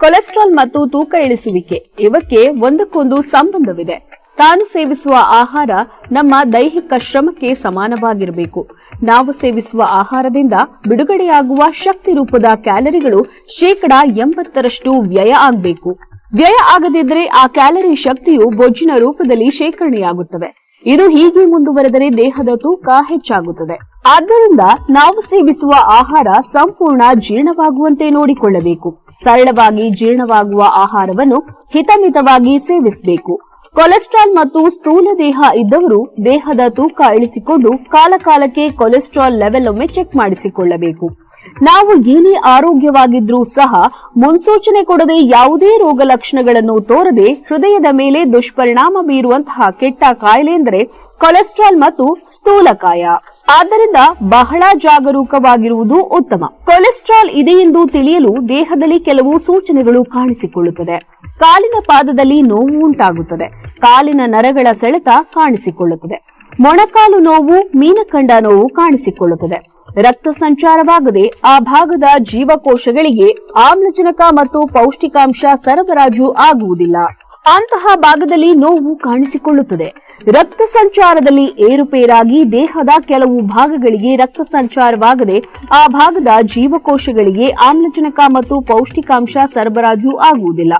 Cholesterol ಮತ್ತು ತೂಕ ಇಳಿಸುವಿಕೆ ಇವಕ್ಕೆ ಒಂದಕ್ಕೊಂದು ಸಂಬಂಧವಿದೆ. ತಾನು ಸೇವಿಸುವ ಆಹಾರ ನಮ್ಮ ದೈಹಿಕ ಶ್ರಮಕ್ಕೆ ಸಮಾನವಾಗಿರಬೇಕು. ನಾವು ಸೇವಿಸುವ ಆಹಾರದಿಂದ ಬಿಡುಗಡೆಯಾಗುವ ಶಕ್ತಿ ರೂಪದ ಕ್ಯಾಲರಿಗಳು 80% ವ್ಯಯ ಆಗಬೇಕು. ವ್ಯಯ ಆಗದಿದ್ದರೆ ಆ ಕ್ಯಾಲರಿ ಶಕ್ತಿಯು ಬೊಜ್ಜಿನ ರೂಪದಲ್ಲಿ ಶೇಖರಣೆಯಾಗುತ್ತವೆ. ಇದು ಹೀಗೆ ಮುಂದುವರೆದರೆ ದೇಹದ ತೂಕ ಹೆಚ್ಚಾಗುತ್ತದೆ. ಆದ್ದರಿಂದ ನಾವು ಸೇವಿಸುವ ಆಹಾರ ಸಂಪೂರ್ಣ ಜೀರ್ಣವಾಗುವಂತೆ ನೋಡಿಕೊಳ್ಳಬೇಕು. ಸರಳವಾಗಿ ಜೀರ್ಣವಾಗುವ ಆಹಾರವನ್ನು ಹಿತಮಿತವಾಗಿ ಸೇವಿಸಬೇಕು. ಕೊಲೆಸ್ಟ್ರಾಲ್ ಮತ್ತು ಸ್ಥೂಲ ದೇಹ ಇದ್ದವರು ದೇಹದ ತೂಕ ಇಳಿಸಿಕೊಂಡು ಕಾಲಕಾಲಕ್ಕೆ ಕೊಲೆಸ್ಟ್ರಾಲ್ ಲೆವೆಲ್ ಒಮ್ಮೆ ಚೆಕ್ ಮಾಡಿಸಿಕೊಳ್ಳಬೇಕು. ನಾವು ಏನೇ ಆರೋಗ್ಯವಾಗಿದ್ರೂ ಸಹ ಮುನ್ಸೂಚನೆ ಕೊಡದೆ ಯಾವುದೇ ರೋಗ ಲಕ್ಷಣಗಳನ್ನು ತೋರದೆ ಹೃದಯದ ಮೇಲೆ ದುಷ್ಪರಿಣಾಮ ಬೀರುವಂತಹ ಕೆಟ್ಟ ಕಾಯಿಲೆ ಎಂದರೆ ಕೊಲೆಸ್ಟ್ರಾಲ್ ಮತ್ತು ಸ್ಥೂಲಕಾಯ. ಆದ್ದರಿಂದ ಬಹಳ ಜಾಗರೂಕವಾಗಿರುವುದು ಉತ್ತಮ. ಕೊಲೆಸ್ಟ್ರಾಲ್ ಇದೆಯೆಂದು ತಿಳಿಯಲು ದೇಹದಲ್ಲಿ ಕೆಲವು ಸೂಚನೆಗಳು ಕಾಣಿಸಿಕೊಳ್ಳುತ್ತದೆ. ಕಾಲಿನ ಪಾದದಲ್ಲಿ ನೋವು ಉಂಟಾಗುತ್ತದೆ. ಕಾಲಿನ ನರಗಳ ಸೆಳೆತ ಕಾಣಿಸಿಕೊಳ್ಳುತ್ತದೆ. ಮೊಣಕಾಲು ನೋವು, ಮೀನಖಂಡ ನೋವು ಕಾಣಿಸಿಕೊಳ್ಳುತ್ತದೆ. ರಕ್ತ ಸಂಚಾರವಾಗದೆ ಆ ಭಾಗದ ಜೀವಕೋಶಗಳಿಗೆ ಆಮ್ಲಜನಕ ಮತ್ತು ಪೌಷ್ಟಿಕಾಂಶ ಸರಬರಾಜು ಆಗುವುದಿಲ್ಲ. ಅಂತಹ ಭಾಗದಲ್ಲಿ ನೋವು ಕಾಣಿಸಿಕೊಳ್ಳುತ್ತದೆ. ರಕ್ತ ಸಂಚಾರದಲ್ಲಿ ಏರುಪೇರಾಗಿ ದೇಹದ ಕೆಲವು ಭಾಗಗಳಿಗೆ ರಕ್ತ ಸಂಚಾರವಾಗದೆ ಆ ಭಾಗದ ಜೀವಕೋಶಗಳಿಗೆ ಆಮ್ಲಜನಕ ಮತ್ತು ಪೌಷ್ಟಿಕಾಂಶ ಸರಬರಾಜು ಆಗುವುದಿಲ್ಲ.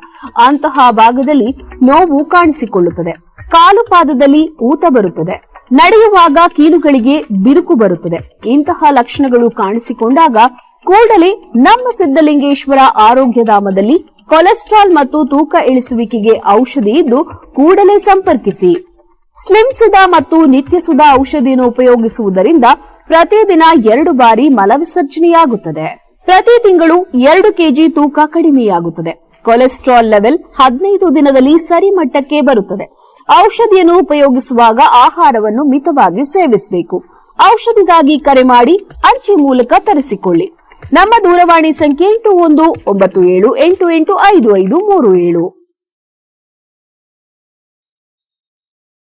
ಅಂತಹ ಭಾಗದಲ್ಲಿ ನೋವು ಕಾಣಿಸಿಕೊಳ್ಳುತ್ತದೆ. ಕಾಲು ಪಾದದಲ್ಲಿ ಊತ ಬರುತ್ತದೆ. ನಡೆಯುವಾಗ ಕೀಲುಗಳಿಗೆ ಬಿರುಕು ಬರುತ್ತದೆ. ಇಂತಹ ಲಕ್ಷಣಗಳು ಕಾಣಿಸಿಕೊಂಡಾಗ ಕೂಡಲೇ ನಮ್ಮ ಸಿದ್ದಲಿಂಗೇಶ್ವರ ಆರೋಗ್ಯಧಾಮದಲ್ಲಿ ಕೊಲೆಸ್ಟ್ರಾಲ್ ಮತ್ತು ತೂಕ ಇಳಿಸುವಿಕೆಗೆ ಔಷಧಿ ಇದ್ದು ಕೂಡಲೇ ಸಂಪರ್ಕಿಸಿ. ಸ್ಲಿಮ್ ಸುಧಾ ಮತ್ತು ನಿತ್ಯ ಸುಧಾ ಔಷಧಿಯನ್ನು ಉಪಯೋಗಿಸುವುದರಿಂದ ಪ್ರತಿದಿನ 2 ಬಾರಿ ಮಲವಿಸರ್ಜನೆಯಾಗುತ್ತದೆ. ಪ್ರತಿ ತಿಂಗಳು 2 ಕೆಜಿ ತೂಕ ಕಡಿಮೆಯಾಗುತ್ತದೆ. ಕೊಲೆಸ್ಟ್ರಾಲ್ ಲೆವೆಲ್ 15 ದಿನದಲ್ಲಿ ಸರಿ ಮಟ್ಟಕ್ಕೆ ಬರುತ್ತದೆ. ಔಷಧಿಯನ್ನು ಉಪಯೋಗಿಸುವಾಗ ಆಹಾರವನ್ನು ಮಿತವಾಗಿ ಸೇವಿಸಬೇಕು. ಔಷಧಿಗಾಗಿ ಕರೆ ಮಾಡಿ ಅಂಚೆ ಮೂಲಕ ತರಿಸಿಕೊಳ್ಳಿ. ನಮ್ಮ ದೂರವಾಣಿ ಸಂಖ್ಯೆ 8197885537.